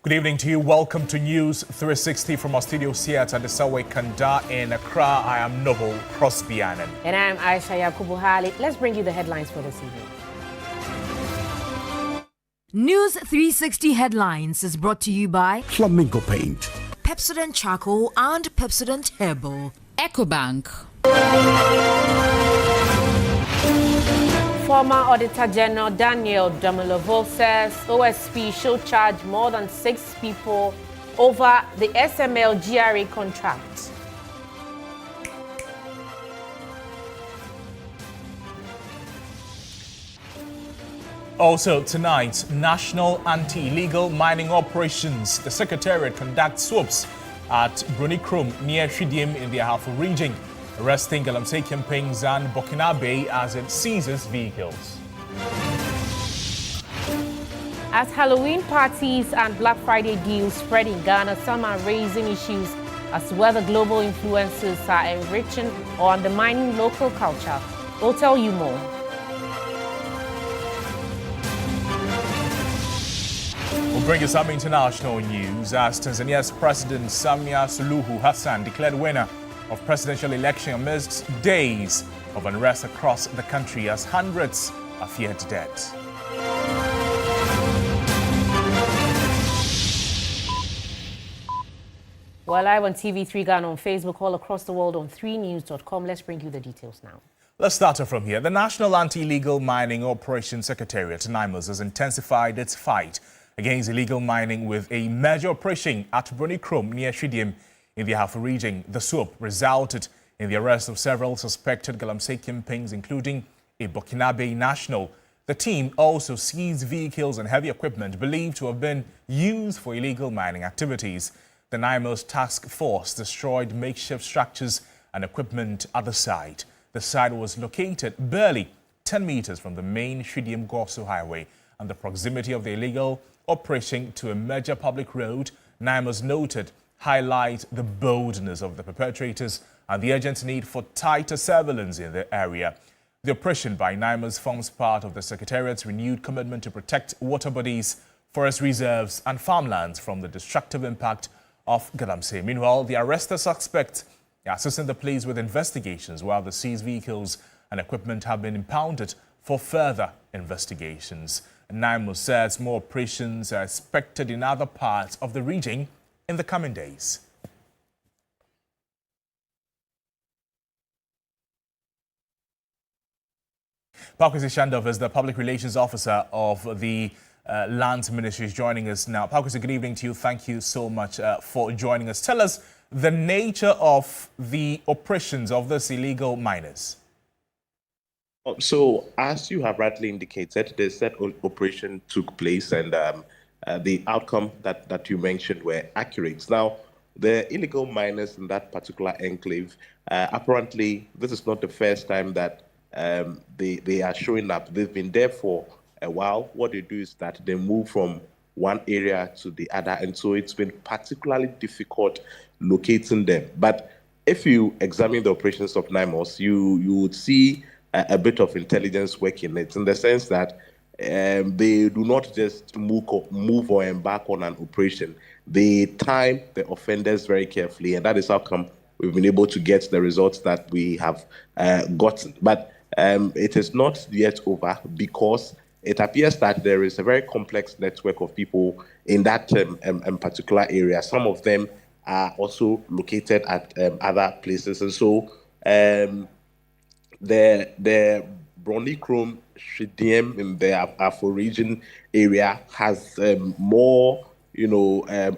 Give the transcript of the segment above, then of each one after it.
Good evening to you. Welcome to News 360 from our studios here at Adesawe Kanda in Accra. I am Noble Crosby Annan. And I am Ayisha Yakubu. Let's bring you the headlines for this evening. News 360 headlines is brought to you by Flamingo Paint, Pepsodent Charcoal and Pepsodent Herbal, EcoBank. Former Auditor General Daniel Damalavo says OSP should charge more than 6 people over the SML GRA contract. Also tonight, National Anti-Illegal Mining Operations. The Secretariat conducts swoops at Bronikrom near Shidim in the Ahafo region, arresting Galamsey Kempings and Burkinabe as it seizes vehicles. As Halloween parties and Black Friday deals spread in Ghana, some are raising issues as to whether global influences are enriching or undermining local culture. We'll tell you more. We'll bring you some international news as Tanzania's President Samia Suluhu Hassan declared winner of presidential election amidst days of unrest across the country as hundreds are feared dead. We're live on TV3 Ghana, on Facebook, all across the world on 3news.com. Let's bring you the details now. Let's start off from here. The National Anti-Illegal Mining Operations Secretariat, NIMOS, has intensified its fight against illegal mining with a major operation at Bronikrom near Shidim in the Ahafo region. The swoop resulted in the arrest of several suspected Galamsey Kempings, including a Burkinabe national. The team also seized vehicles and heavy equipment believed to have been used for illegal mining activities. The NIMOS task force destroyed makeshift structures and equipment at the site. The site was located barely 10 meters from the main Shidim-Goso highway, and the proximity of the illegal operation to a major public road, NIMOS noted, highlight the boldness of the perpetrators and the urgent need for tighter surveillance in the area. The operation by NIMOS forms part of the Secretariat's renewed commitment to protect water bodies, forest reserves and farmlands from the destructive impact of Galamsey. Meanwhile, the arrested suspects are assisting the police with investigations, while the seized vehicles and equipment have been impounded for further investigations. NIMOS says more operations are expected in other parts of the region in the coming days. Pakwesi Shandov is the Public Relations Officer of the Lands Ministry, is joining us now. Pakwesi, good evening to you. Thank you so much for joining us. Tell us the nature of the operations of these illegal miners. So, as you have rightly indicated, the said operation took place, and the outcome that you mentioned were accurate. Now, the illegal miners in that particular enclave, apparently, this is not the first time that they are showing up. They've been there for a while. What they do is that they move from one area to the other, and so it's been particularly difficult locating them. But if you examine the operations of NIMOS, you would see a bit of intelligence work in it, in the sense that they do not just move or embark on an operation. They time the offenders very carefully, and that is how come we've been able to get the results that we have gotten. But it is not yet over, because it appears that there is a very complex network of people in that particular area. Some of them are also located at other places, and so the Bronikrom Shidim in the Ahafo region area has more,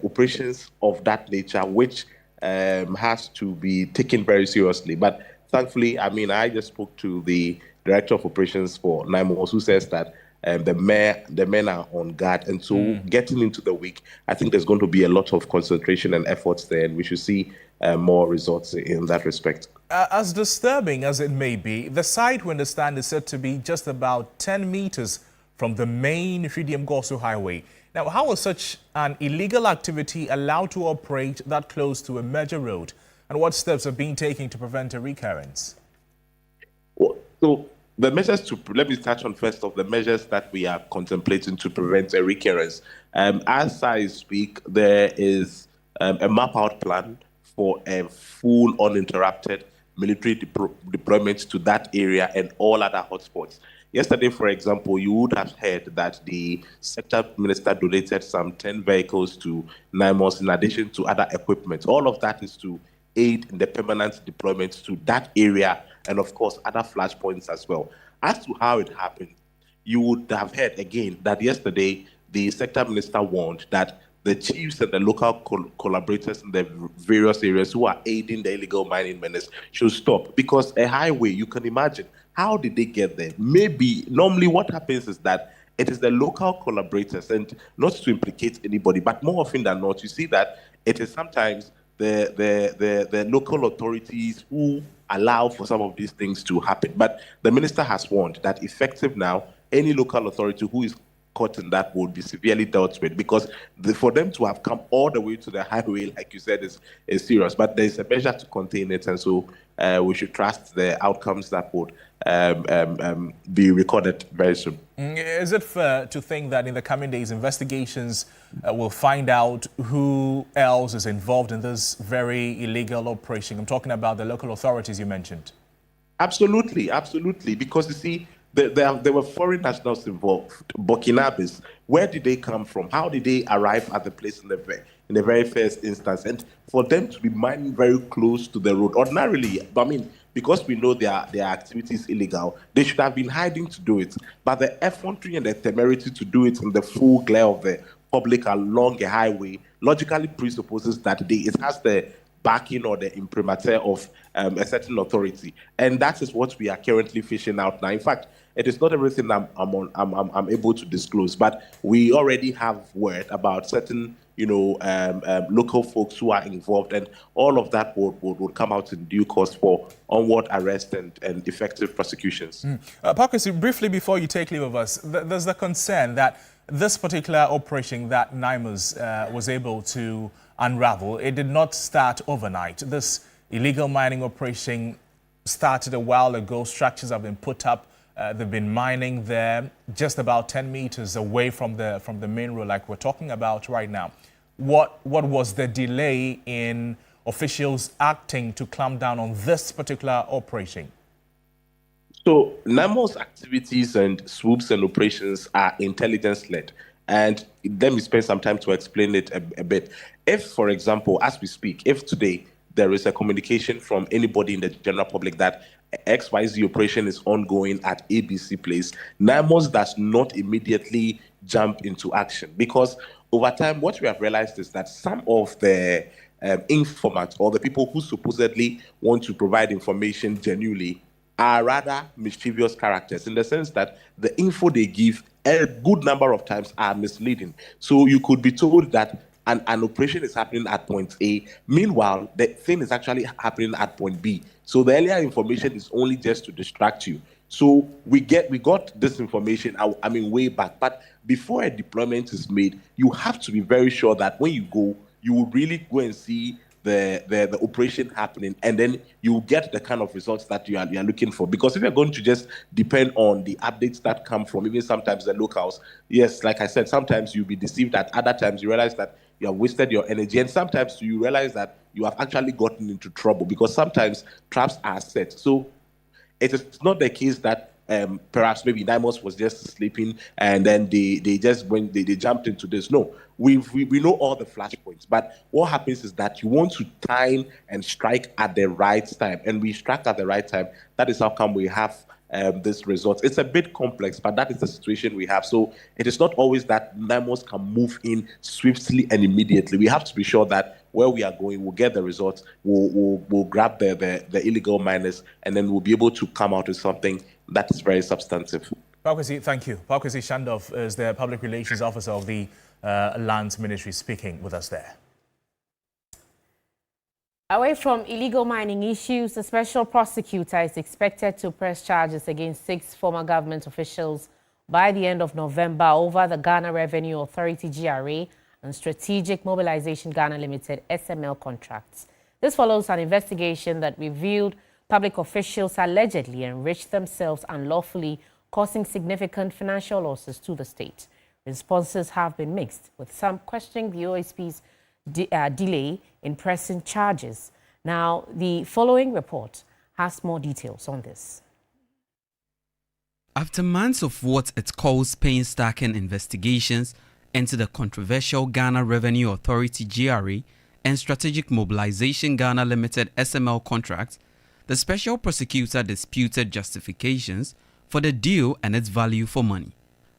operations of that nature, which has to be taken very seriously. But thankfully, I just spoke to the Director of Operations for NIMOS, who says that the men are on guard, and so getting into the week, I think there's going to be a lot of concentration and efforts there, and we should see more results in that respect. As disturbing as it may be, the site, we understand, is said to be just about 10 meters from the main Shidim-Goso highway. Now, how is such an illegal activity allowed to operate that close to a major road, and what steps are being taken to prevent a recurrence? Well, so The measures let me touch on first of the measures that we are contemplating to prevent a recurrence. As I speak, there is a map out plan for a full uninterrupted military deployment to that area and all other hotspots. Yesterday, for example, you would have heard that the sector minister donated some 10 vehicles to NIMOS in addition to other equipment. All of that is to aid in the permanent deployment to that area and, of course, other flashpoints as well. As to how it happened, you would have heard again that yesterday the sector minister warned that the chiefs and the local collaborators in the various areas who are aiding the illegal mining menace should stop, because a highway, you can imagine, how did they get there? Maybe, normally what happens is that it is the local collaborators, and not to implicate anybody, but more often than not, you see that it is sometimes the local authorities who allow for some of these things to happen. But the minister has warned that effective now, any local authority who is caught in that would be severely dealt with, because for them to have come all the way to the highway, like you said, is serious. But there's a measure to contain it, and so we should trust the outcomes that would be recorded very soon. Is it fair to think that in the coming days, investigations will find out who else is involved in this very illegal operation? I'm talking about the local authorities you mentioned. Absolutely, absolutely. Because you see, there were foreign nationals involved, Burkinabes. Where did they come from? How did they arrive at the place in the very first instance? And for them to be mining very close to the road, ordinarily, I mean, because we know their activity is illegal, they should have been hiding to do it. But the effrontery and the temerity to do it in the full glare of the public along a highway logically presupposes that it has the backing or the imprimatur of a certain authority, and that is what we are currently fishing out now. In fact, it is not everything I'm able to disclose, but we already have word about certain, local folks who are involved, and all of that would come out in due course for onward arrest and effective prosecutions. Pakwesi, briefly before you take leave of us, there's the concern that this particular operation that NIMOS was able to unravel, it did not start overnight. This illegal mining operation started a while ago. Structures have been put up. They've been mining there just about 10 meters away from the main road, like we're talking about right now. What was the delay in officials acting to clamp down on this particular operation? So NIMOS activities and swoops and operations are intelligence-led. And let me spend some time to explain it a bit. If, for example, as we speak, if today there is a communication from anybody in the general public that XYZ operation is ongoing at ABC place, NIMOS does not immediately jump into action, because over time, what we have realized is that some of the informants or the people who supposedly want to provide information genuinely are rather mischievous characters, in the sense that the info they give a good number of times are misleading. So you could be told that an operation is happening at point A, meanwhile the thing is actually happening at point B. So the earlier information is only just to distract you. So we got this information, I mean, way back. But before a deployment is made, you have to be very sure that when you go, you will really go and see the operation happening, and then you get the kind of results that you are looking for. Because if you're going to just depend on the updates that come from even sometimes the locals, yes, like I said, sometimes you'll be deceived. At other times you realize that you have wasted your energy, and sometimes you realize that you have actually gotten into trouble, because sometimes traps are set. So it is not the case that perhaps maybe NIMOS was just sleeping and then they just went, they jumped into this. No, we know all the flashpoints, but what happens is that you want to time and strike at the right time, and we strike at the right time. That is how come we have this result. It's a bit complex, but that is the situation we have. So it is not always that NIMOS can move in swiftly and immediately. We have to be sure that where we are going, we'll get the results, we'll grab the illegal miners, and then we'll be able to come out with something that is very substantive. Pakwesi, thank you. Pakwesi Shandov is the Public Relations Officer of the Lands Ministry, speaking with us there. Away from illegal mining issues, a special prosecutor is expected to press charges against 6 former government officials by the end of November over the Ghana Revenue Authority GRA and Strategic Mobilization Ghana Limited SML contracts. This follows an investigation that revealed Public officials allegedly enriched themselves unlawfully, causing significant financial losses to the state. Responses have been mixed, with some questioning the OSP's delay in pressing charges. Now, the following report has more details on this. After months of what it calls painstaking investigations into the controversial Ghana Revenue Authority GRA and Strategic Mobilization Ghana Limited SML contract, the special prosecutor disputed justifications for the deal and its value for money.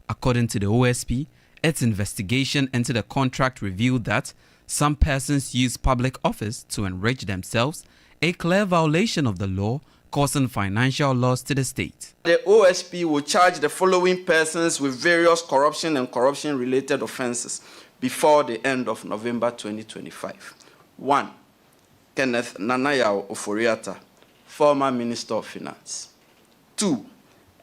According to the OSP, its investigation into the contract revealed that some persons used public office to enrich themselves, a clear violation of the law, causing financial loss to the state. The OSP will charge the following persons with various corruption and corruption-related offences before the end of November 2025. 1. Kenneth Nanaya Oforiata, former Minister of Finance. 2.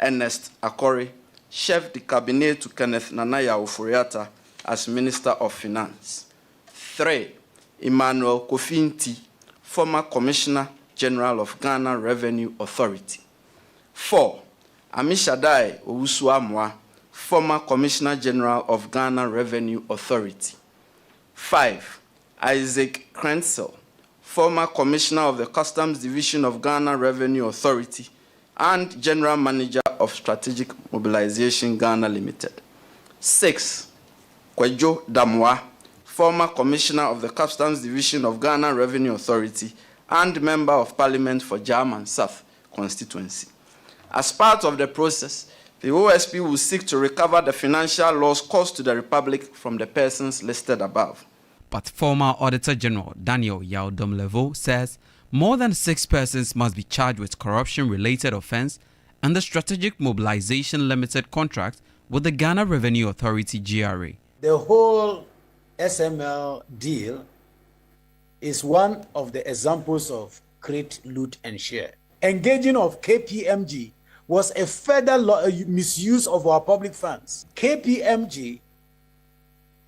Ernest Akori, Chef de Cabinet to Kenneth Nanaya Oforiata as Minister of Finance. 3. Emmanuel Kofinti, former Commissioner General of Ghana Revenue Authority. 4. Amishadai Owusu-Amoah, former Commissioner General of Ghana Revenue Authority. 5. Isaac Krenzel, former Commissioner of the Customs Division of Ghana Revenue Authority and General Manager of Strategic Mobilization Ghana Limited. 6. Kwejo Damwa, former Commissioner of the Customs Division of Ghana Revenue Authority and Member of Parliament for German South constituency. As part of the process, the OSP will seek to recover the financial loss caused to the Republic from the persons listed above. But former Auditor General Daniel Yaodomlevo says more than 6 persons must be charged with corruption-related offense and the Strategic Mobilization Limited contract with the Ghana Revenue Authority GRA. The whole SML deal is one of the examples of create, loot, and share. Engaging of KPMG was a further misuse of our public funds. KPMG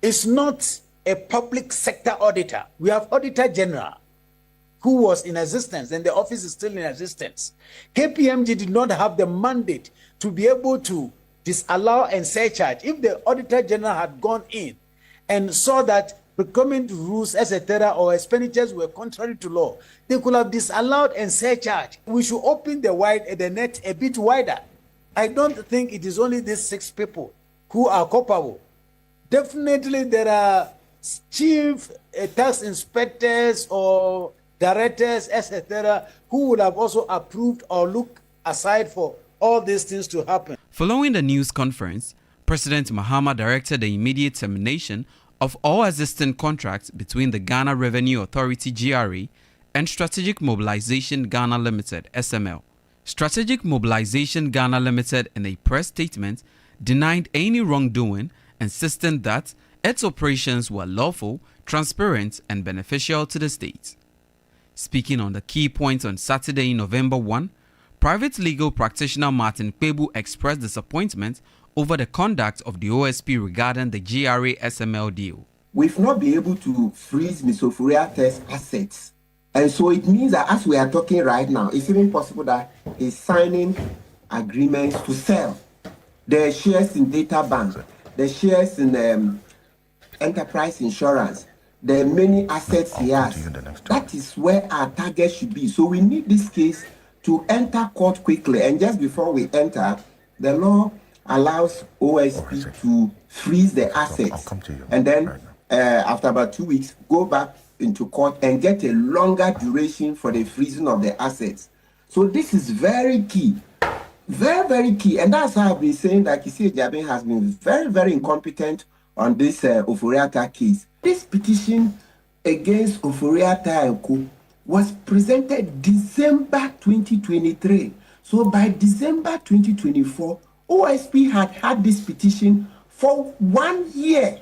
is not a public sector auditor. We have Auditor General who was in existence, and the office is still in existence. KPMG did not have the mandate to be able to disallow and surcharge. If the Auditor General had gone in and saw that procurement rules, etc., or expenditures were contrary to law, they could have disallowed and surcharged. We should open the net a bit wider. I don't think it is only these 6 people who are culpable. Definitely there are chief tax inspectors or directors, etc., who would have also approved or looked aside for all these things to happen. Following the news conference, President Mahama directed the immediate termination of all existing contracts between the Ghana Revenue Authority GRA and Strategic Mobilization Ghana Limited SML. Strategic Mobilization Ghana Limited, in a press statement, denied any wrongdoing, insisting that its operations were lawful, transparent, and beneficial to the state. Speaking on the key points on Saturday, November 1, private legal practitioner Martin Kpebu expressed disappointment over the conduct of the OSP regarding the GRA-SML deal. We've not been able to freeze Ms. Oforiata's assets. And so it means that as we are talking right now, it's even possible that he's signing agreements to sell the shares in data bank, the shares in enterprise insurance, the many assets he has. That is where our target should be. So we need this case to enter court quickly. And just before we enter, the law allows OSP to freeze the assets. And then after about 2 weeks, go back into court and get a longer duration for the freezing of the assets. So this is very key. Very, very key. And that's how I've been saying that Kisi Jabin has been very, very incompetent on this Oforiata case. This petition against Oforiata and Co. was presented December 2023. So by December 2024, OSP had this petition for 1 year.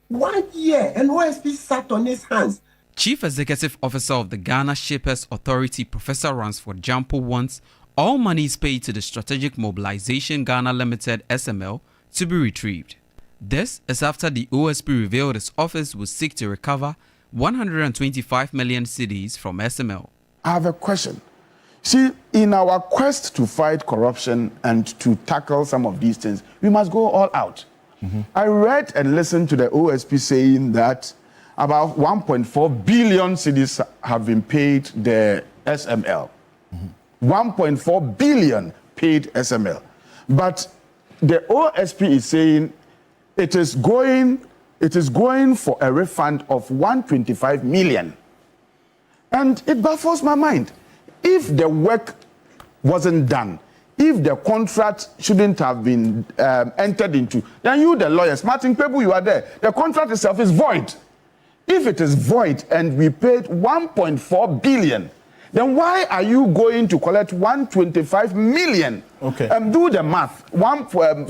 1 year. And OSP sat on his hands. Chief Executive Officer of the Ghana Shapers Authority, Professor Ransford Jampo, wants all monies paid to the Strategic Mobilization Ghana Limited SML to be retrieved. This is after the OSP revealed its office will seek to recover 125 million cedis from SML. I have a question. See, in our quest to fight corruption and to tackle some of these things, we must go all out. I read and listened to the OSP saying that about 1.4 billion cedis have been paid the SML. 1.4 billion paid SML. But the OSP is saying it is going for a refund of 125 million. And it baffles my mind. If the work wasn't done, if the contract shouldn't have been entered into, then you, the lawyers, Martin Pebu, you are there. The contract itself is void. If it is void and we paid 1.4 billion, then why are you going to collect 125 million? Okay. Do the math.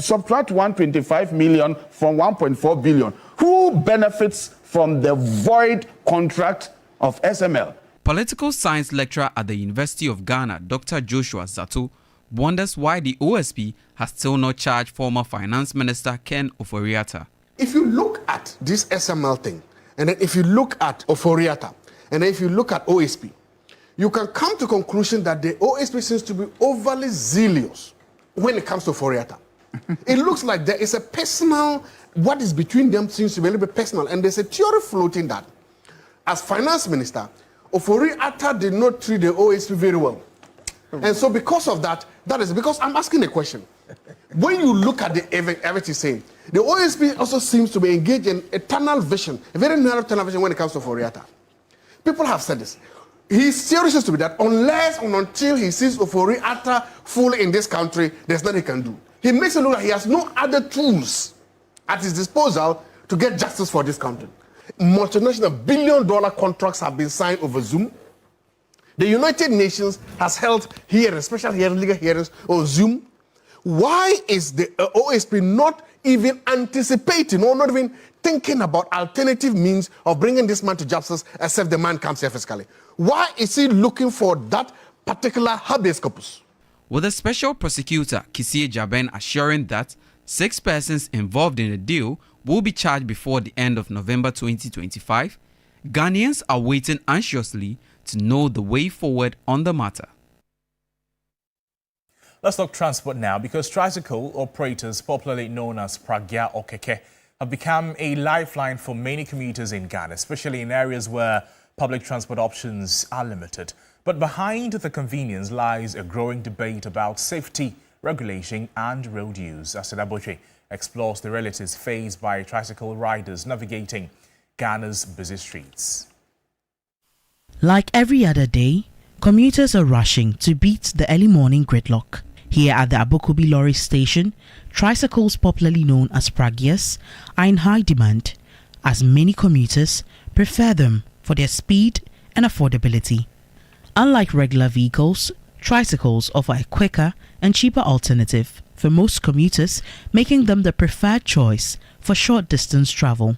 Subtract 125 million from 1.4 billion. Who benefits from the void contract of SML? Political science lecturer at the University of Ghana, Dr. Joshua Zato, wonders why the OSP has still not charged former Finance Minister Ken Ofori-Atta. If you look at this SML thing, and then if you look at Ofori-Atta, and then if you look at OSP, you can come to the conclusion that the OSP seems to be overly zealous when it comes to Ofori-Atta. It looks like there is a personal, what is between them seems to be a little bit personal, and there's a theory floating that as Finance Minister, Ofori-Atta did not treat the OSP very well. And so because of that, that is because I'm asking a question. When you look at everything saying, the OSP also seems to be engaged in a tunnel vision, a very narrow tunnel vision when it comes to Ofori-Atta. People have said this. His theory seems to be that unless and until he sees Ofori-Atta fully in this country, there's nothing he can do. He makes it look like he has no other tools at his disposal to get justice for this country. Multinational billion-dollar contracts have been signed over Zoom. The United Nations has held hearings, special hearings, legal hearings on Zoom. Why is the OSP not even anticipating or not even thinking about alternative means of bringing this man to justice except the man comes here fiscally? Why is he looking for that particular habeas corpus? With the special prosecutor Kisie Jaben assuring that 6 persons involved in the deal will be charged before the end of November 2025, Ghanaians are waiting anxiously to know the way forward on the matter. Let's talk transport now, because tricycle operators, popularly known as Pragya or Keke, have become a lifeline for many commuters in Ghana, especially in areas where public transport options are limited. But behind the convenience lies a growing debate about safety, regulation and road use. Aseda Boche explores the realities faced by tricycle riders navigating Ghana's busy streets. Like every other day, commuters are rushing to beat the early morning gridlock. Here at the Abokobi Lorry Station, tricycles popularly known as Pragyas are in high demand, as many commuters prefer them for their speed and affordability. Unlike regular vehicles, tricycles offer a quicker and cheaper alternative for most commuters, making them the preferred choice for short distance travel.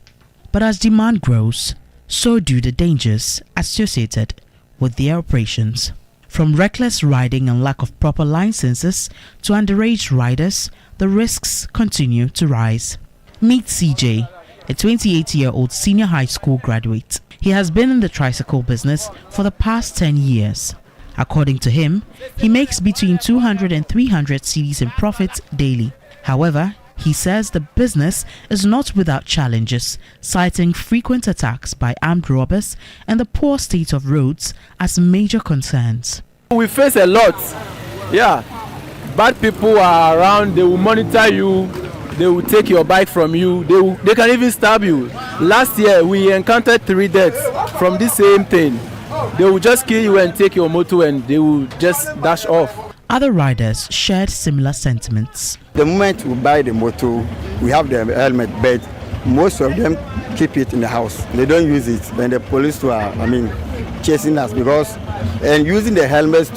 But as demand grows, so do the dangers associated with their operations. From reckless riding and lack of proper licenses to underage riders, the risks continue to rise. Meet CJ, a 28-year-old senior high school graduate. He has been in the tricycle business for the past 10 years. According to him, he makes between 200 and 300 cedis in profit daily. However, he says the business is not without challenges, citing frequent attacks by armed robbers and the poor state of roads as major concerns. We face a lot. Yeah, bad people are around, they will monitor you, they will take your bike from you, they can even stab you. Last year we encountered 3 deaths from this same thing. They will just kill you and take your motor and they will just dash off. Other riders shared similar sentiments. The moment we buy the motor, we have the helmet, but most of them keep it in the house. They don't use it. When the police are, chasing us, because and using the helmets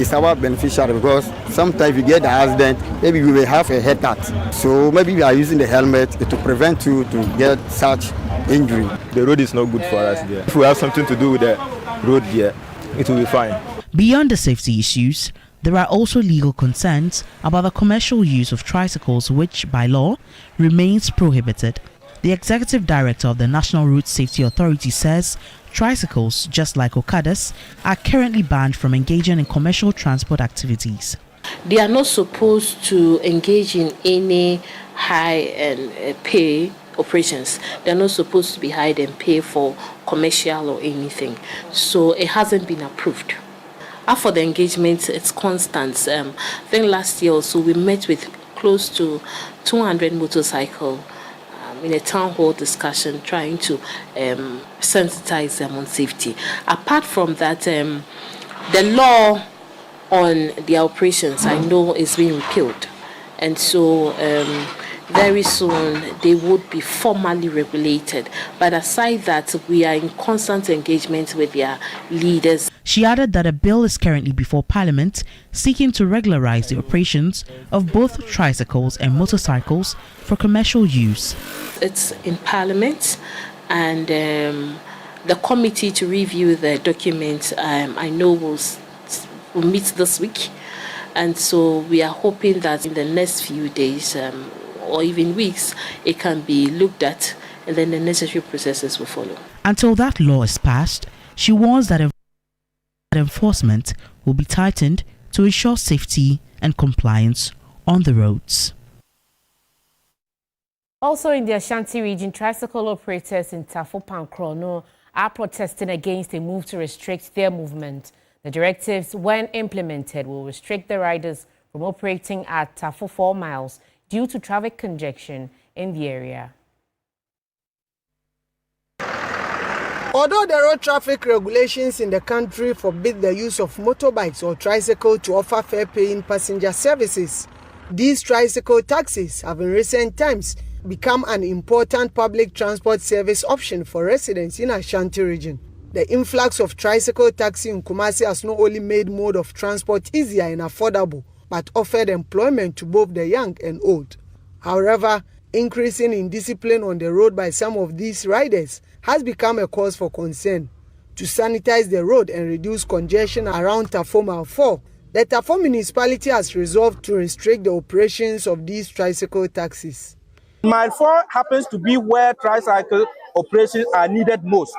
is our beneficial, because sometimes you get the accident, maybe you will have a head attack. So maybe we are using the helmet to prevent you to get such injury. The road is not good for us there. If we have something to do with the road here, it will be fine. Beyond the safety issues, there are also legal concerns about the commercial use of tricycles, which by law remains prohibited. The executive director of the National Road Safety Authority says Tricycles, just like Okadas, are currently banned from engaging in commercial transport activities. They are not supposed to engage in any high pay operations. They're not supposed to be high and pay for commercial or anything. So it hasn't been approved. As for the engagement, it's constant. I think last year also we met with close to 200 motorcycles in a town hall discussion trying to sensitize them on safety. Apart from that, the law on the operations I know is being repealed. And so very soon they would be formally regulated. But aside that, we are in constant engagement with their leaders. She added that a bill is currently before Parliament seeking to regularize the operations of both tricycles and motorcycles for commercial use. It's in Parliament, and the committee to review the document I know will meet this week. And so we are hoping that in the next few days or even weeks, it can be looked at and then the necessary processes will follow. Until that law is passed, she warns that enforcement will be tightened to ensure safety and compliance on the roads. Also in the Ashanti region, tricycle operators in Tafo Pankrono are protesting against a move to restrict their movement. The directives, when implemented, will restrict the riders from operating at Tafo 4 miles due to traffic congestion in the area. Although the road traffic regulations in the country forbid the use of motorbikes or tricycle to offer fare-paying passenger services, these tricycle taxis have in recent times become an important public transport service option for residents in Ashanti region. The influx of tricycle taxi in Kumasi has not only made mode of transport easier and affordable, but offered employment to both the young and old. However, increasing indiscipline on the road by some of these riders has become a cause for concern. To sanitize the road and reduce congestion around Tafo Mile 4, the Tafo municipality has resolved to restrict the operations of these tricycle taxis. Mile 4 happens to be where tricycle operations are needed most.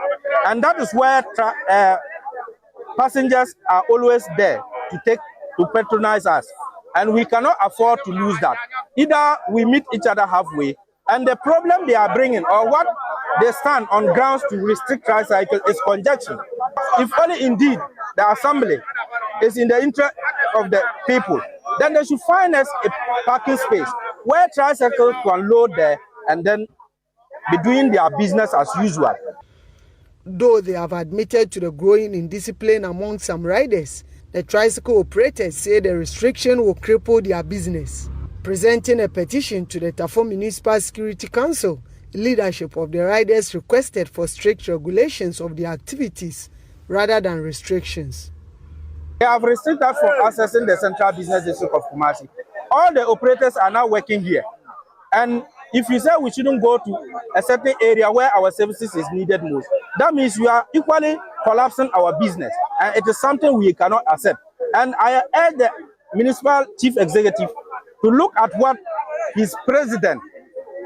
And that is where passengers are always there to patronize us. And we cannot afford to lose that. Either we meet each other halfway, and the problem they are bringing, or what they stand on grounds to restrict tricycle, is congestion. If only indeed the assembly is in the interest of the people, then they should find us a parking space where tricycles can load there and then be doing their business as usual. Though they have admitted to the growing indiscipline among some riders, the tricycle operators say the restriction will cripple their business. Presenting a petition to the Tafo Municipal Security Council, leadership of the riders requested for strict regulations of the activities rather than restrictions. They have restricted us from accessing the central business district of Kumasi. All the operators are now working here. And if you say we shouldn't go to a certain area where our services is needed most, that means we are equally collapsing our business. And it is something we cannot accept. And I urge the municipal chief executive to look at what his president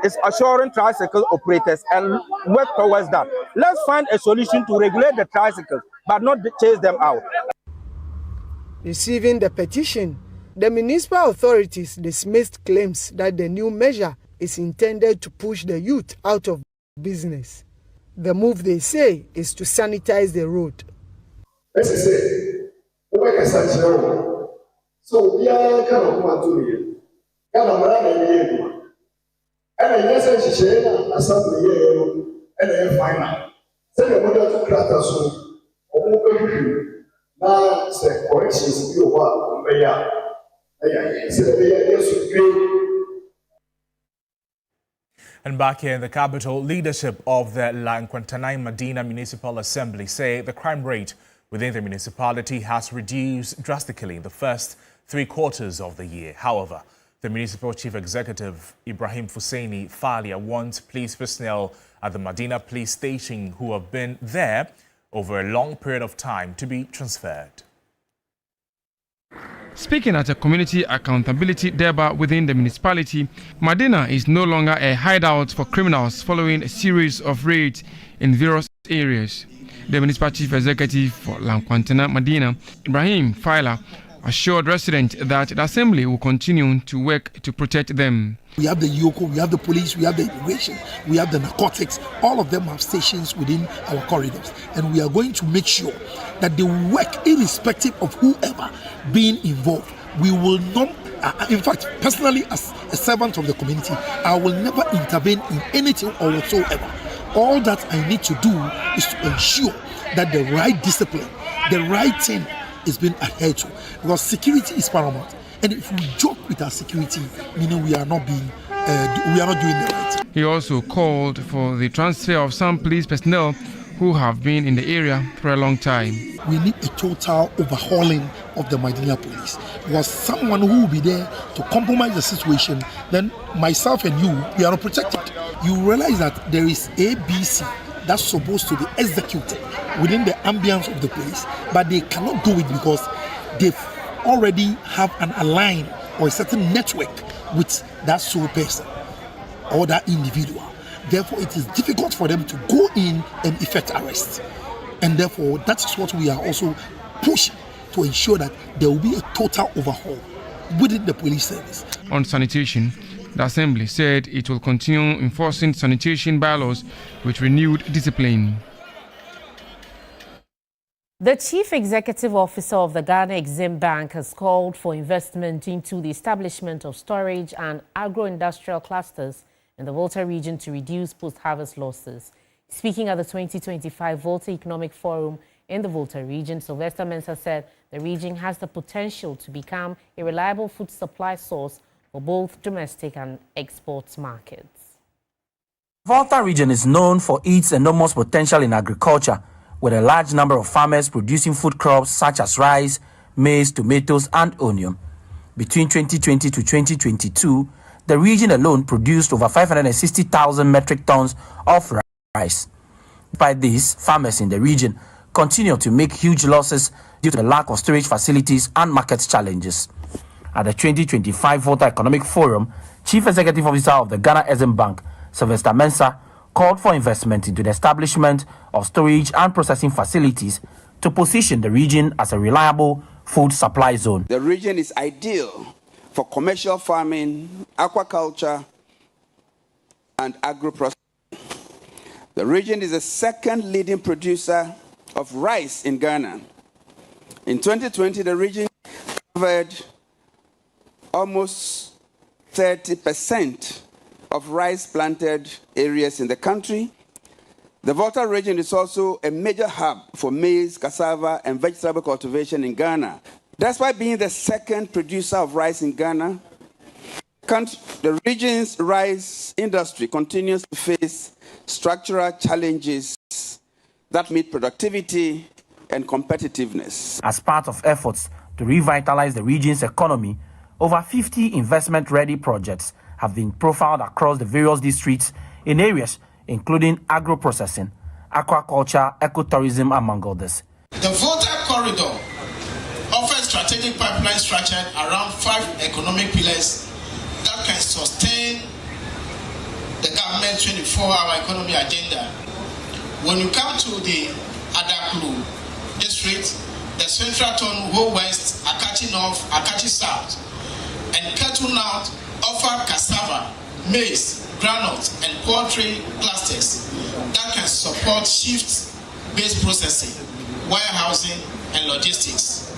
is assuring tricycle operators and work towards that. Let's find a solution to regulate the tricycles, but not chase them out. Receiving the petition, the municipal authorities dismissed claims that the new measure is intended to push the youth out of business. The move, they say, is to sanitize the road. So we are kind of want to be kind of running and yes, assembly and then final. Send the mother to Crata soon. Now, say corrections you are yeah. And back here in the capital, leadership of the La Nkwantanai Medina Municipal Assembly say the crime rate within the municipality has reduced drastically in the first 3 quarters of the year. However, the municipal chief executive, Ibrahim Fusaini Falia, wants police personnel at the Medina police station who have been there over a long period of time to be transferred. Speaking at a community accountability debate within the municipality, Medina is no longer a hideout for criminals following a series of raids in various areas. The municipal chief executive for Lankwantena Medina, Ibrahim Faila, assured residents that the assembly will continue to work to protect them. We have the Yoko, we have the police, we have the immigration, we have the narcotics. All of them have stations within our corridors. And we are going to make sure that they work irrespective of whoever being involved. We will not, in fact, personally as a servant of the community, I will never intervene in anything or whatsoever. All that I need to do is to ensure that the right discipline, the right thing is being adhered to, because security is paramount. And if we joke with our security, meaning we are not doing the right thing. He also called for the transfer of some police personnel who have been in the area for a long time. We need a total overhauling of the Medina police, because someone who will be there to compromise the situation, then myself and you, we are not protected. You realize that there is ABC that's supposed to be executed within the ambience of the police, but they cannot do it because they already have an align or a certain network with that sole person or that individual. Therefore, it is difficult for them to go in and effect arrest. And therefore, that is what we are also pushing to ensure that there will be a total overhaul within the police service. On sanitation, the Assembly said it will continue enforcing sanitation bylaws with renewed discipline. The Chief Executive Officer of the Ghana Exim Bank has called for investment into the establishment of storage and agro-industrial clusters in the Volta region to reduce post-harvest losses. Speaking at the 2025 Volta Economic Forum in the Volta region, Sylvester Mensah said the region has the potential to become a reliable food supply source for both domestic and export markets. Volta region is known for its enormous potential in agriculture, with a large number of farmers producing food crops such as rice, maize, tomatoes, and onion. Between 2020 to 2022, the region alone produced over 560,000 metric tons of rice. Despite this, farmers in the region continue to make huge losses due to the lack of storage facilities and market challenges. At the 2025 Volta Economic Forum, Chief Executive Officer of the Ghana Exim Bank, Sylvester Mensah, called for investment into the establishment of storage and processing facilities to position the region as a reliable food supply zone. The region is ideal for commercial farming, aquaculture, and agro-processing. The region is the second leading producer of rice in Ghana. In 2020, the region covered almost 30% of rice planted areas in the country. The Volta region is also a major hub for maize, cassava, and vegetable cultivation in Ghana. Despite being the second producer of rice in Ghana, the region's rice industry continues to face structural challenges that meet productivity and competitiveness. As part of efforts to revitalize the region's economy, over 50 investment-ready projects have been profiled across the various districts in areas including agro-processing, aquaculture, ecotourism, among others. The Volta corridor offers strategic pipeline structured around 5 economic pillars that can sustain the government's 24-hour economy agenda. When you come to the Adaklu district, the Central Town, Ho West, Akachi North, Akachi South, and Ketu North offer cassava, maize, groundnut, and poultry clusters that can support shift-based processing, warehousing, and logistics.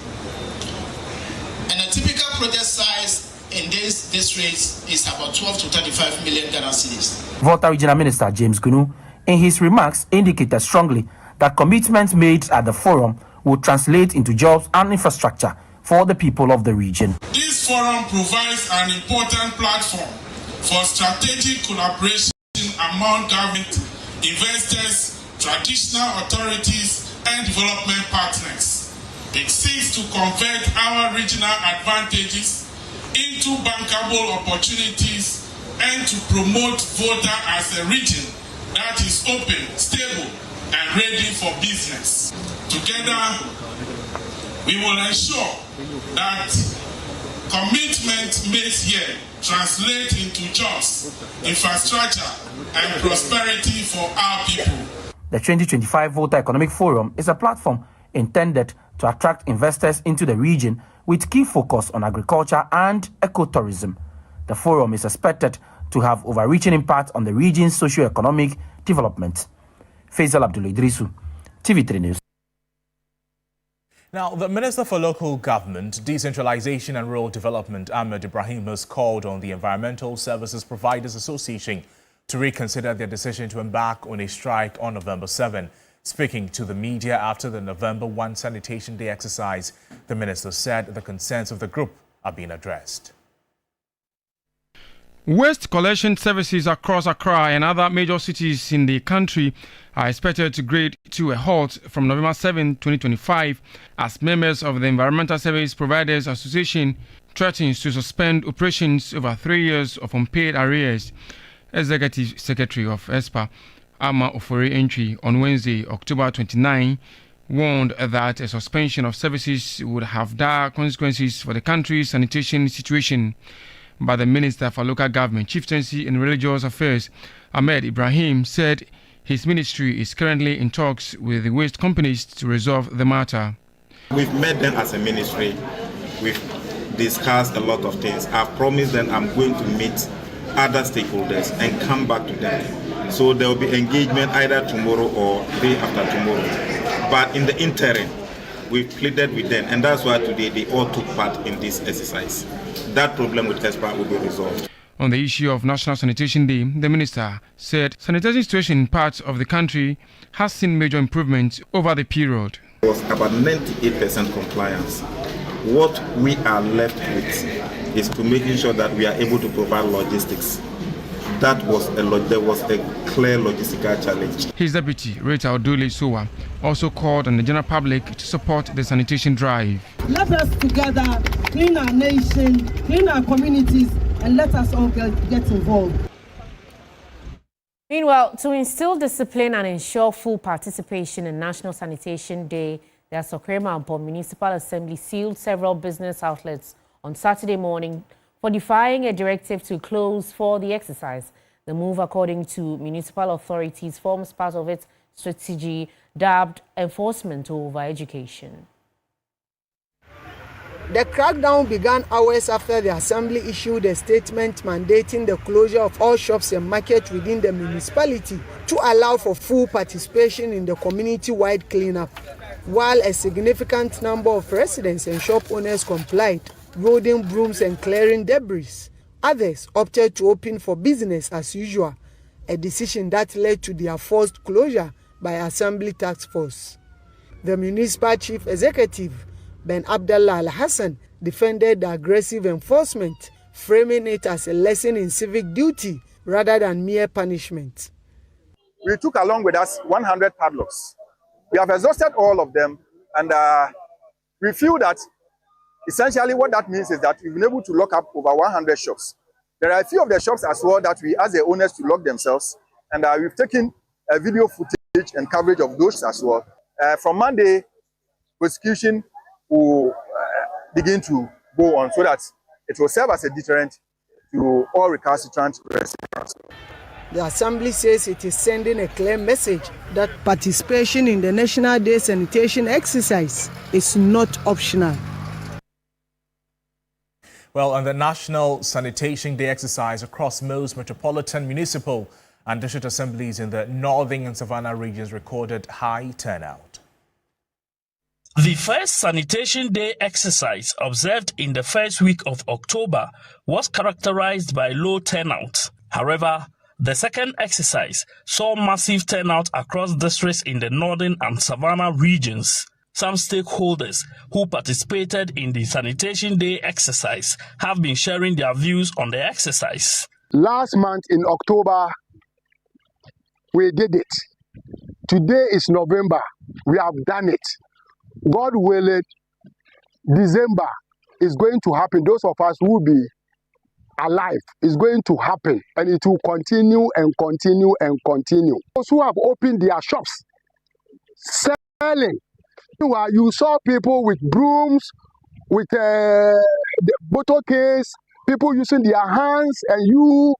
And a typical project size in these districts is about 12 to 35 million Ghana cedis. Volta Regional Minister James Gunu, in his remarks, indicated strongly that commitments made at the forum will translate into jobs and infrastructure for the people of the region. This forum provides an important platform for strategic collaboration among government, investors, traditional authorities, and development partners. It seeks to convert our regional advantages into bankable opportunities and to promote Volta as a region that is open, stable, and ready for business. Together, we will ensure that commitment made here translate into jobs, infrastructure, and prosperity for our people. The 2025 Volta Economic Forum is a platform intended to attract investors into the region with key focus on agriculture and ecotourism. The forum is expected to have overreaching impact on the region's socio-economic development. Faisal Abdul Idrisu, TV3 News. Now, the Minister for Local Government, Decentralization and Rural Development, Ahmed Ibrahim, has called on the Environmental Services Providers Association to reconsider their decision to embark on a strike on November 7. Speaking to the media after the November 1 Sanitation Day exercise, the minister said the concerns of the group are being addressed. Waste collection services across Accra and other major cities in the country are expected to grade to a halt from November 7, 2025, as members of the Environmental Service Providers Association threatens to suspend operations over 3 years of unpaid arrears. Executive Secretary of ESPA, Ama Ofori Entry, on Wednesday, October 29, warned that a suspension of services would have dire consequences for the country's sanitation situation. But the Minister for Local Government, Chieftaincy and Religious Affairs, Ahmed Ibrahim, said his ministry is currently in talks with the waste companies to resolve the matter. We've met them as a ministry. We've discussed a lot of things. I've promised them I'm going to meet other stakeholders and come back to them. So there will be engagement either tomorrow or day after tomorrow. But in the interim, we've pleaded with them, and that's why today they all took part in this exercise. That problem with ESPA will be resolved. On the issue of National Sanitation Day, the minister said sanitation situation in parts of the country has seen major improvements over the period. It was about 98% compliance. What we are left with is to making sure that we are able to provide logistics. There was a clear logistical challenge. His deputy, Rita Odule Sowa, also called on the general public to support the sanitation drive. Let us together clean our nation, clean our communities, and let us all get involved. Meanwhile, to instill discipline and ensure full participation in National Sanitation Day, the Asokrema Municipal Assembly sealed several business outlets on Saturday morning for defying a directive to close for the exercise. The move, according to municipal authorities, forms part of its strategy dubbed Enforcement Over Education. The crackdown began hours after the Assembly issued a statement mandating the closure of all shops and markets within the municipality to allow for full participation in the community-wide cleanup. While a significant number of residents and shop owners complied, loading brooms and clearing debris, others opted to open for business as usual, a decision that led to their forced closure by Assembly Task Force. The municipal chief executive, Ben Abdallah Al-Hassan, defended the aggressive enforcement, framing it as a lesson in civic duty rather than mere punishment. We took along with us 100 padlocks. We have exhausted all of them, and we feel that essentially what that means is that we've been able to lock up over 100 shops. There are a few of the shops as well that we ask the owners to lock themselves, and we've taken video footage and coverage of those as well. From Monday, prosecution will begin to go on so that it will serve as a deterrent to all recalcitrant residents. The Assembly says it is sending a clear message that participation in the National Day sanitation exercise is not optional. Well, on the National Sanitation Day exercise across most metropolitan, municipal and district assemblies in the northern and Savannah regions recorded high turnout. The first Sanitation Day exercise observed in the first week of October was characterized by low turnout. However, the second exercise saw massive turnout across districts in the northern and Savannah regions. Some stakeholders who participated in the Sanitation Day exercise have been sharing their views on the exercise. Last month in October, we did it. Today is November. We have done it. God willing, December is going to happen. Those of us who will be alive is going to happen, and it will continue and continue and continue. Those who have opened their shops, selling, you saw people with brooms, with the bottle case, people using their hands, and you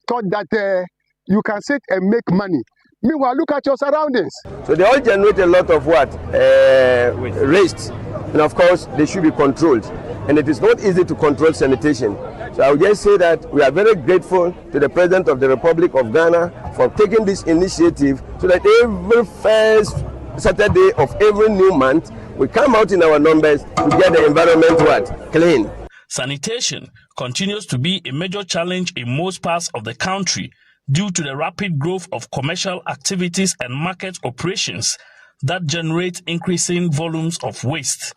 thought that you can sit and make money. Meanwhile, look at your surroundings. So they all generate a lot of what? Waste. And of course, they should be controlled. And it is not easy to control sanitation. So I would just say that we are very grateful to the President of the Republic of Ghana for taking this initiative so that every first Saturday of every new month, we come out in our numbers to get the environment what? Clean. Sanitation continues to be a major challenge in most parts of the country due to the rapid growth of commercial activities and market operations that generate increasing volumes of waste.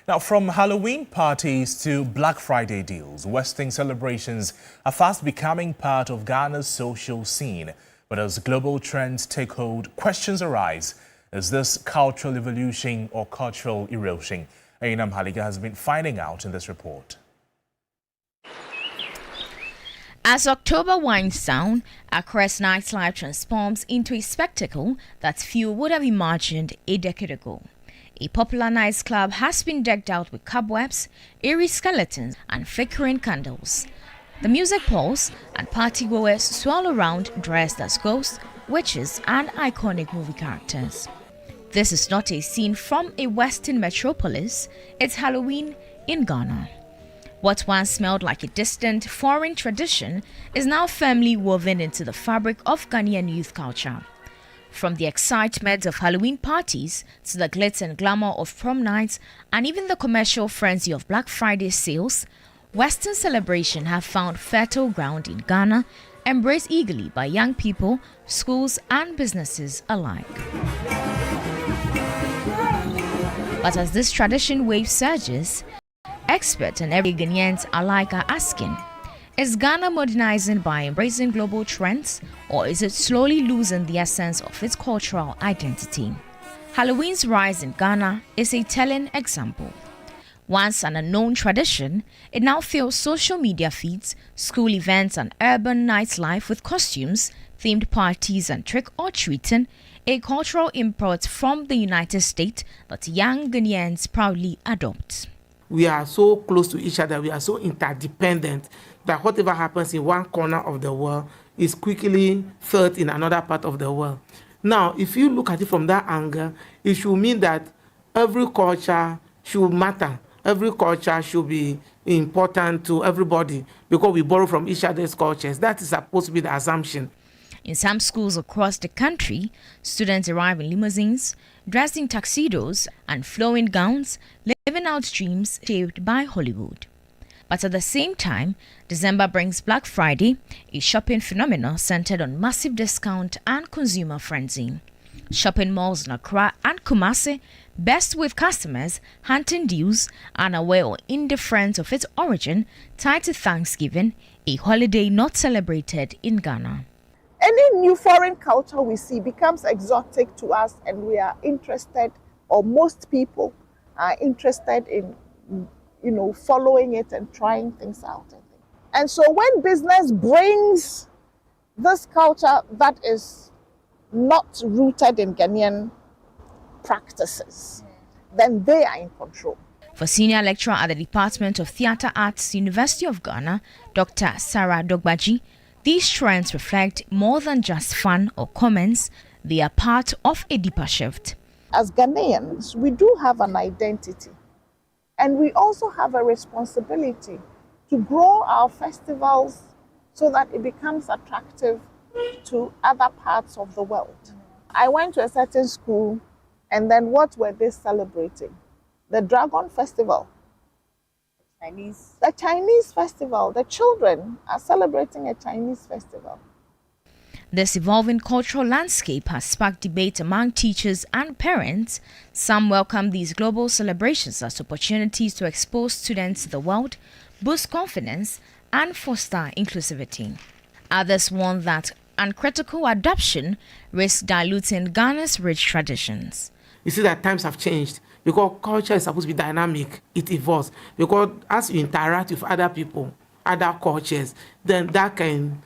Now, from Halloween parties to Black Friday deals, Western celebrations are fast becoming part of Ghana's social scene. But as global trends take hold, questions arise. Is this cultural evolution or cultural erosion? Ainam Haliga has been finding out in this report. As October winds down, Accra's nightlife transforms into a spectacle that few would have imagined a decade ago. A popular nightclub has been decked out with cobwebs, eerie skeletons, and flickering candles. The music pours and partygoers swirl around dressed as ghosts, witches, and iconic movie characters. This is not a scene from a Western metropolis, it's Halloween in Ghana. What once smelled like a distant, foreign tradition is now firmly woven into the fabric of Ghanaian youth culture. From the excitement of Halloween parties to the glitz and glamour of prom nights and even the commercial frenzy of Black Friday sales, Western celebration have found fertile ground in Ghana, embraced eagerly by young people, schools and businesses alike. But as this tradition wave surges, experts and every Ghanaians alike are asking, is Ghana modernizing by embracing global trends, or is it slowly losing the essence of its cultural identity? Halloween's rise in Ghana is a telling example. Once an unknown tradition, it now fills social media feeds, school events and urban nightlife with costumes, themed parties and trick-or-treating, a cultural import from the United States that young Ghanaians proudly adopt. We are so close to each other, we are so interdependent that whatever happens in one corner of the world is quickly felt in another part of the world. Now, if you look at it from that angle, it should mean that every culture should matter. Every culture should be important to everybody because we borrow from each other's cultures. That is supposed to be the assumption. In some schools across the country, students arrive in limousines, dressed in tuxedos and flowing gowns, living out dreams shaped by Hollywood. But at the same time, December brings Black Friday, a shopping phenomenon centered on massive discount and consumer frenzy. Shopping malls in Accra and Kumasi burst with customers hunting deals, unaware or indifferent of its origin, tied to Thanksgiving, a holiday not celebrated in Ghana. Any new foreign culture we see becomes exotic to us, and we are interested, or most people are interested in, following it and trying things out. And so when business brings this culture that is not rooted in Ghanaian practices, then they are in control. For senior lecturer at the Department of Theatre Arts, University of Ghana, Dr. Sarah Dogbaji, these trends reflect more than just fun or comments. They are part of a deeper shift. As Ghanaians, we do have an identity, and we also have a responsibility to grow our festivals so that it becomes attractive to other parts of the world. I went to a certain school, and then what were they celebrating? The Dragon Festival. The Chinese festival. The children are celebrating a Chinese festival. This evolving cultural landscape has sparked debate among teachers and parents. Some welcome these global celebrations as opportunities to expose students to the world, boost confidence, and foster inclusivity. Others warn that uncritical adoption risks diluting Ghana's rich traditions. You see that times have changed because culture is supposed to be dynamic. It evolves because as you interact with other people, other cultures, then that can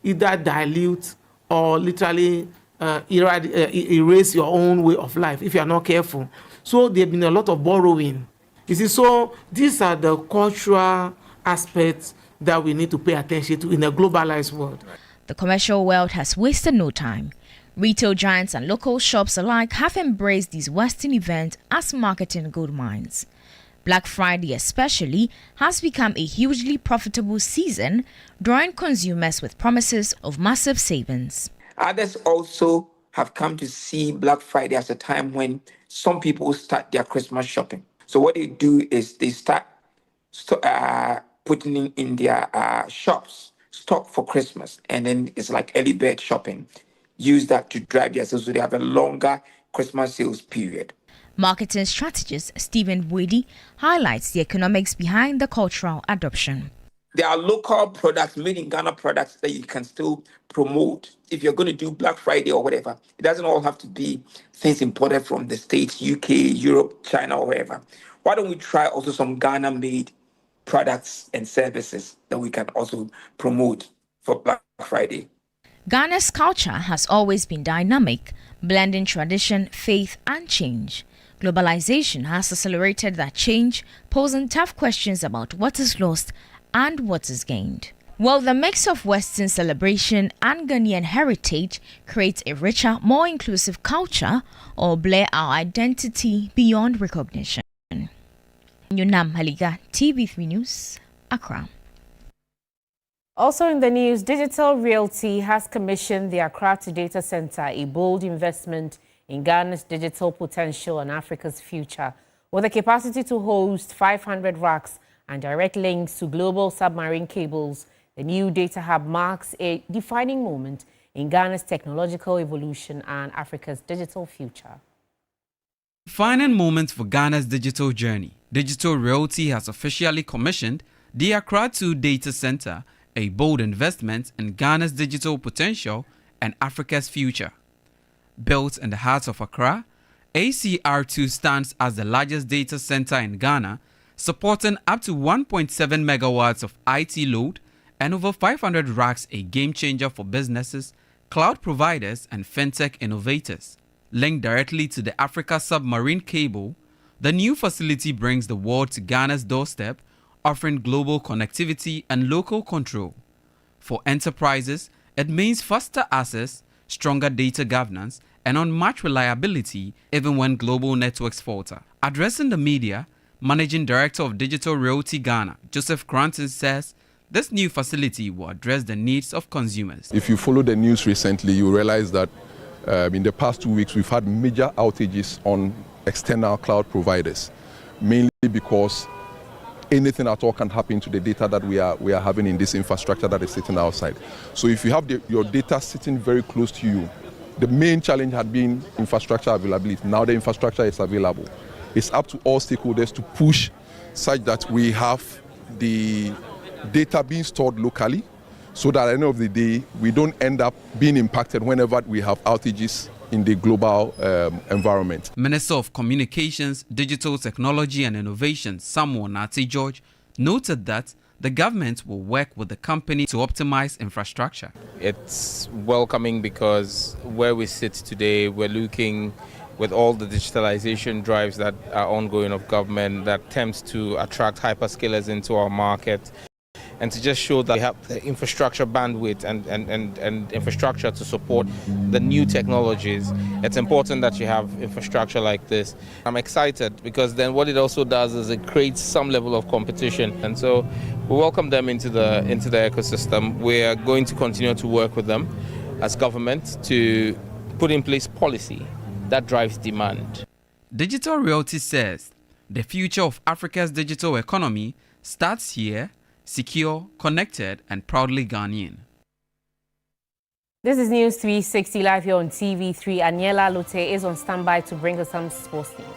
either dilute or literally erase your own way of life if you are not careful. So there have been a lot of borrowing. You see, so these are the cultural aspects that we need to pay attention to in a globalized world. The commercial world has wasted no time. Retail giants and local shops alike have embraced these Western events as marketing gold mines. Black Friday especially has become a hugely profitable season, drawing consumers with promises of massive savings. Others also have come to see Black Friday as a time when some people start their Christmas shopping. So what they do is they start putting in their shops stock for Christmas, and then it's like early bird shopping. Use that to drive their sales so they have a longer Christmas sales period. Marketing strategist Stephen Boedi highlights the economics behind the cultural adoption. There are local products, made in Ghana products that you can still promote. If you're going to do Black Friday or whatever, it doesn't all have to be things imported from the States, UK, Europe, China, or wherever. Why don't we try also some Ghana-made products and services that we can also promote for Black Friday? Ghana's culture has always been dynamic, blending tradition, faith, and change. Globalization has accelerated that change, posing tough questions about what is lost and what is gained. While the mix of Western celebration and Ghanaian heritage creates a richer, more inclusive culture, or blur our identity beyond recognition. Yunam Haliga, TV3 News, Accra. Also in the news, Digital Realty has commissioned the Accra to Data Center, a bold investment in Ghana's digital potential and Africa's future. With a capacity to host 500 racks and direct links to global submarine cables, the new data hub marks a defining moment in Ghana's technological evolution and Africa's digital future. Defining moment for Ghana's digital journey. Digital Realty has officially commissioned the Accra 2 Data Center, a bold investment in Ghana's digital potential and Africa's future. Built in the heart of Accra, ACR2 stands as the largest data center in Ghana, supporting up to 1.7 megawatts of IT load and over 500 racks, a game changer for businesses, cloud providers, and fintech innovators. Linked directly to the Africa submarine cable, the new facility brings the world to Ghana's doorstep, offering global connectivity and local control. For enterprises, it means faster access, stronger data governance, and unmatched reliability even when global networks falter. Addressing the media, Managing Director of Digital Realty Ghana, Joseph Cranton, says this new facility will address the needs of consumers. If you follow the news recently, you realize that in the past 2 weeks, we've had major outages on external cloud providers, mainly because anything at all can happen to the data that we are having in this infrastructure that is sitting outside. So if you have your data sitting very close to you, the main challenge had been infrastructure availability. Now the infrastructure is available. It's up to all stakeholders to push such that we have the data being stored locally, so that at the end of the day, we don't end up being impacted whenever we have outages in the global environment. Minister of Communications, Digital Technology and Innovation, Samuel Nati George, noted that the government will work with the company to optimize infrastructure. It's welcoming because where we sit today, we're looking with all the digitalization drives that are ongoing of government that attempts to attract hyperscalers into our market, and to just show that we have the infrastructure bandwidth and infrastructure to support the new technologies. It's important that you have infrastructure like this. I'm excited because then what it also does is it creates some level of competition, and so we welcome them into the ecosystem. We're going to continue to work with them as government to put in place policy that drives demand. Digital Realty says the future of Africa's digital economy starts here, secure, connected, and proudly Ghanaian. This is News 360 live here on TV3. Aniela Lote is on standby to bring us some sports news.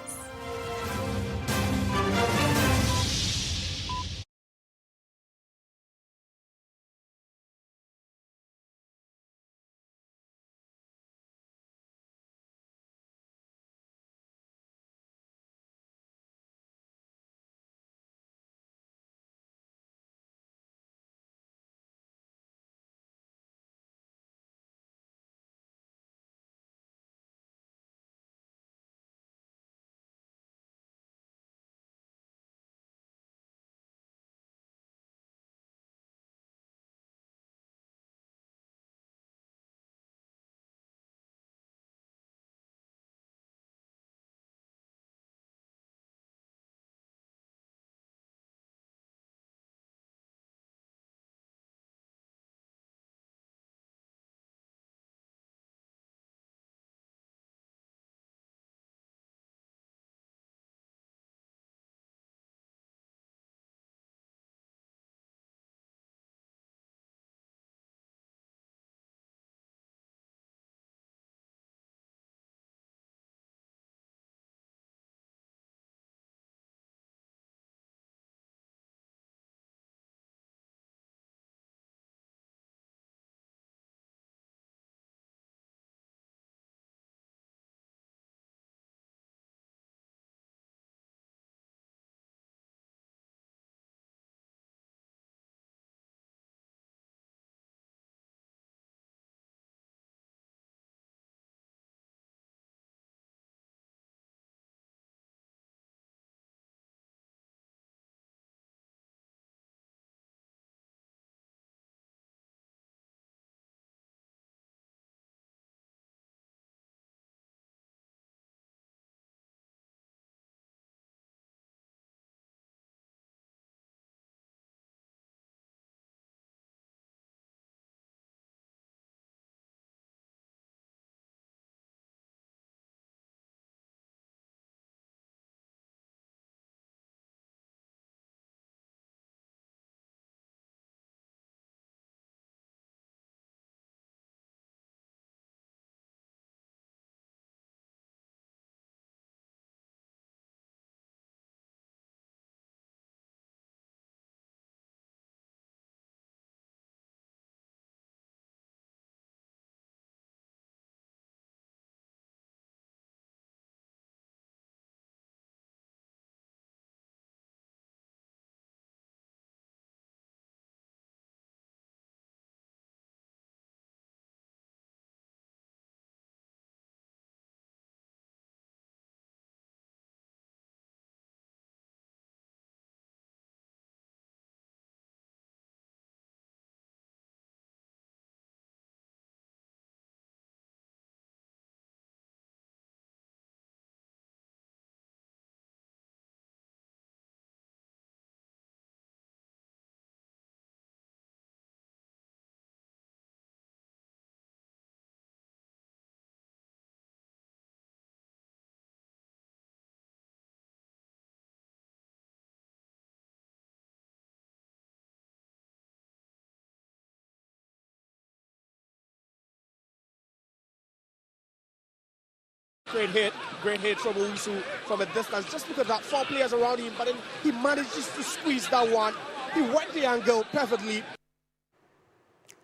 Great hit from Owusu from a distance. Just look at that, 4 players around him, but then he manages to squeeze that one. He worked the angle perfectly.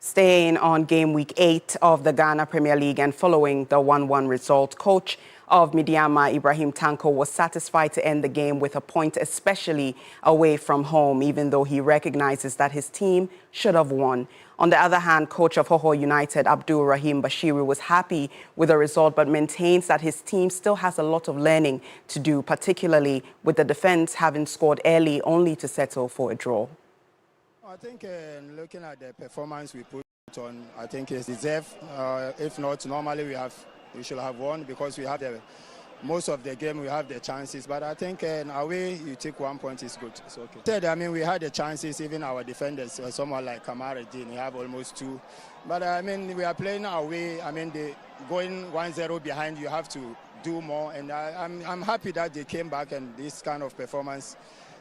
Staying on game week 8 of the Ghana Premier League and following the 1-1 result, coach of Midiama, Ibrahim Tanko, was satisfied to end the game with a point, especially away from home, even though he recognizes that his team should have won. On the other hand, coach of Hoho United, Abdul Rahim Bashiru, was happy with the result but maintains that his team still has a lot of learning to do, particularly with the defense having scored early only to settle for a draw. I think looking at the performance we put on, I think it's deserved. If not, normally we should have won because we have most of the game we have the chances. But I think away you take 1 point is good. It's okay. I mean, we had the chances. Even our defenders, someone like Kamaruddin, he have almost 2. But I mean, we are playing away. I mean, going 1-0 behind, you have to do more. And I'm happy that they came back, and this kind of performance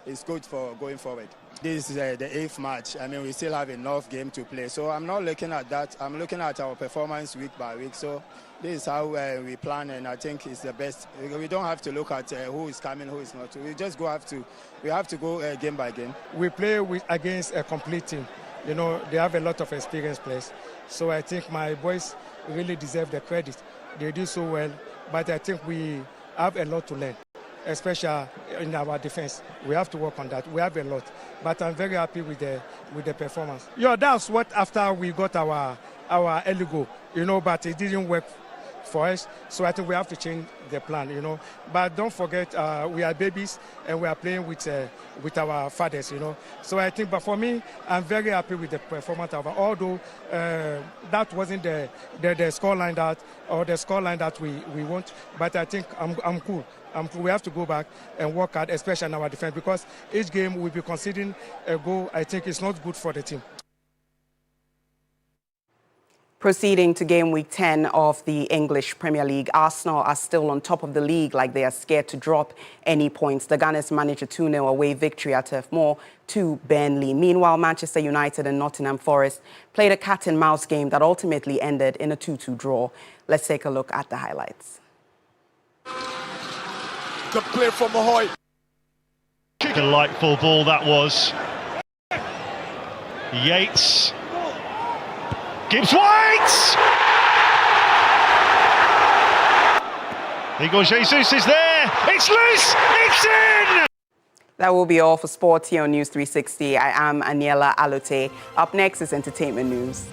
is good for going forward. This is the 8th match. I mean, we still have enough game to play. So I'm not looking at that. I'm looking at our performance week by week. So this is how we plan, and I think it's the best. We don't have to look at who is coming, who is not. We just we have to go game by game. We play against a complete team. You know, they have a lot of experienced players. So I think my boys really deserve the credit. They do so well, but I think we have a lot to learn, especially in our defense. We have to work on that. We have a lot, but I'm very happy with the performance. Yeah, that's what after we got our early goal, you know, but it didn't work for us. So I think we have to change the plan, you know. But don't forget, we are babies and we are playing with our fathers, you know. So I think, but for me, I'm very happy with the performance of, although that wasn't the scoreline that we want. But I think I'm cool. We have to go back and work hard, especially in our defense, because each game we'll be conceding a goal. I think it's not good for the team. Proceeding to game week 10 of the English Premier League, Arsenal are still on top of the league like they are scared to drop any points. The Gunners managed a 2-0 away victory at Turf Moor to Burnley. Meanwhile, Manchester United and Nottingham Forest played a cat-and-mouse game that ultimately ended in a 2-2 draw. Let's take a look at the highlights. Good play from Mahoy. Delightful ball that was. Yates. Gibbs White! Igor Jesus is there. It's loose. It's in. That will be all for sports here on News 360. I am Aniela Alote. Up next is entertainment news.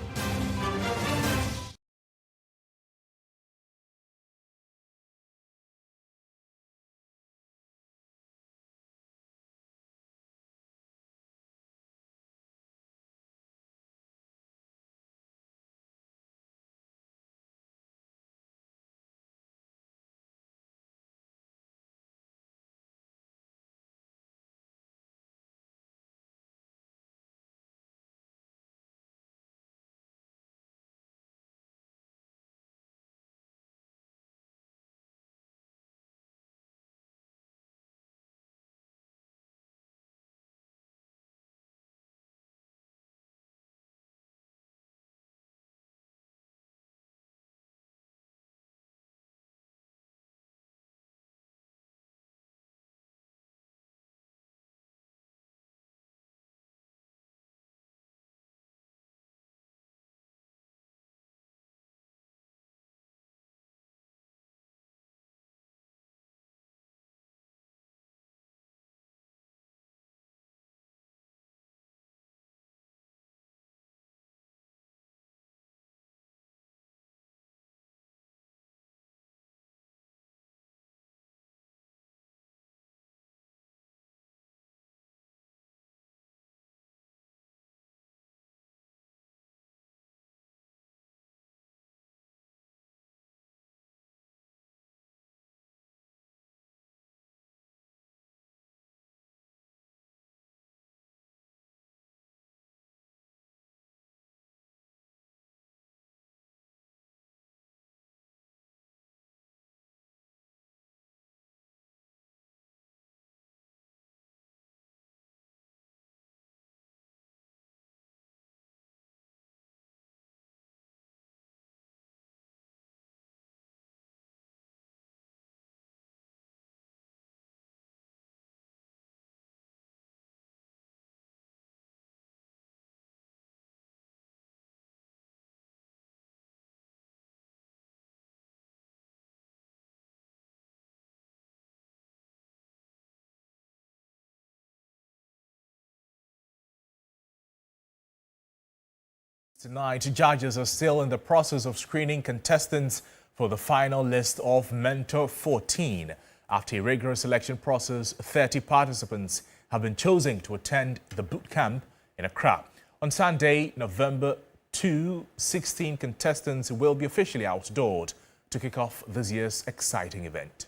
Tonight, judges are still in the process of screening contestants for the final list of Mentor 14. After a rigorous selection process, 30 participants have been chosen to attend the boot camp in Accra. On Sunday, November 2, 16 contestants will be officially outdoored to kick off this year's exciting event.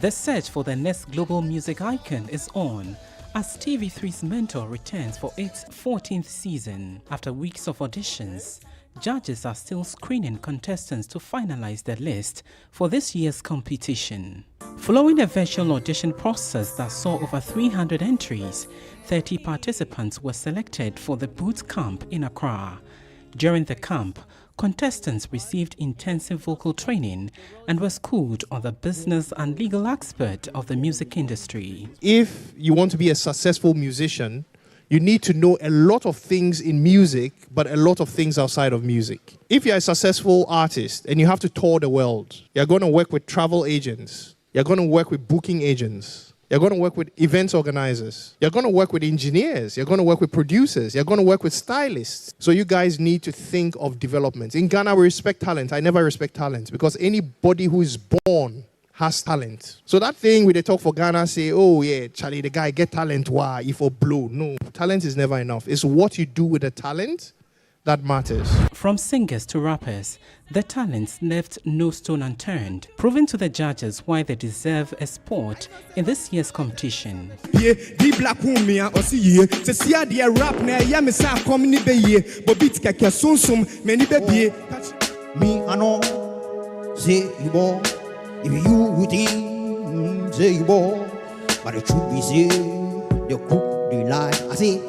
The search for the next global music icon is on as TV3's Mentor returns for its 14th season. After weeks of auditions, judges are still screening contestants to finalize the list for this year's competition. Following a virtual audition process that saw over 300 entries, 30 participants were selected for the boot camp in Accra. During the camp, contestants received intensive vocal training and were schooled on the business and legal aspect of the music industry. If you want to be a successful musician, you need to know a lot of things in music, but a lot of things outside of music. If you're a successful artist and you have to tour the world, you're going to work with travel agents, you're going to work with booking agents, you're going to work with events organizers, you're going to work with engineers, you're going to work with producers, you're going to work with stylists. So you guys need to think of development. In Ghana, we respect talent. I never respect talent because anybody who is born has talent. So that thing where they talk for Ghana, say, oh yeah, Charlie, the guy get talent, why? If or blow. No, talent is never enough. It's what you do with the talent that matters. From singers to rappers, the talents left no stone unturned, proving to the judges why they deserve a spot in this year's competition. If you think say you ball, but the truth be say the cook the lie. I say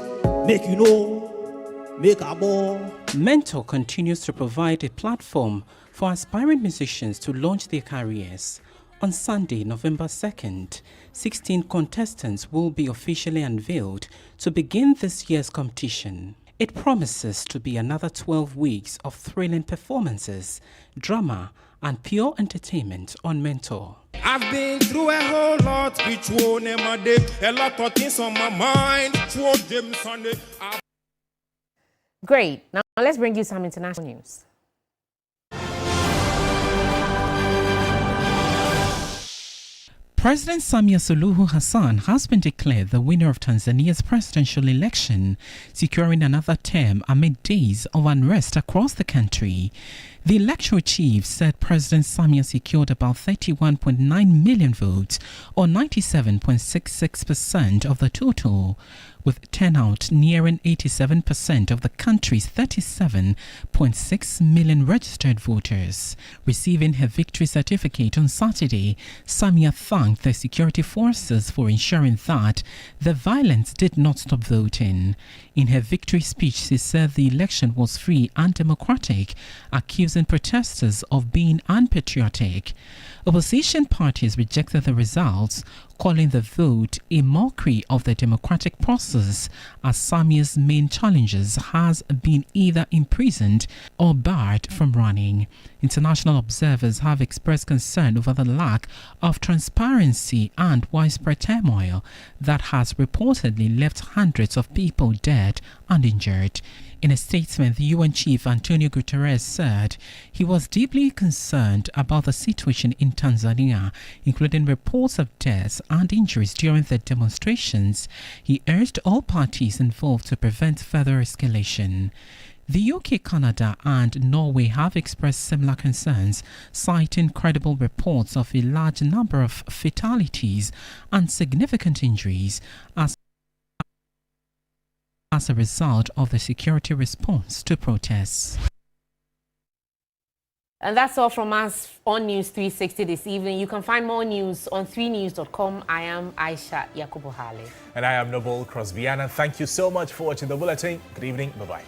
make you know, make a ball. Mentor continues to provide a platform for aspiring musicians to launch their careers. On Sunday, November 2nd, 16 contestants will be officially unveiled to begin this year's competition. It promises to be another 12 weeks of thrilling performances, drama, and pure entertainment on Mentor. I've been through a whole lot, which won't never day. A lot of things on my mind. Great. Now let's bring you some international news. President Samia Suluhu Hassan has been declared the winner of Tanzania's presidential election, securing another term amid days of unrest across the country. The electoral chief said President Samia secured about 31.9 million votes, or 97.66% of the total, with turnout nearing 87% of the country's 37.6 million registered voters. Receiving her victory certificate on Saturday, Samia thanked the security forces for ensuring that the violence did not stop voting. In her victory speech, she said the election was free and democratic, accusing protesters of being unpatriotic. Opposition parties rejected the results, calling the vote a mockery of the democratic process, as Samia's main challengers has been either imprisoned or barred from running. International observers have expressed concern over the lack of transparency and widespread turmoil that has reportedly left hundreds of people dead and injured. In a statement, the UN chief Antonio Guterres said he was deeply concerned about the situation in Tanzania, including reports of deaths and injuries during the demonstrations. He urged all parties involved to prevent further escalation. The UK, Canada and Norway have expressed similar concerns, citing credible reports of a large number of fatalities and significant injuries as a result of the security response to protests. And that's all from us on News 360 this evening. You can find more news on 3news.com. I am Ayisha Yakubu. And I am Crosby Annan. Thank you so much for watching the bulletin. Good evening. Bye-bye.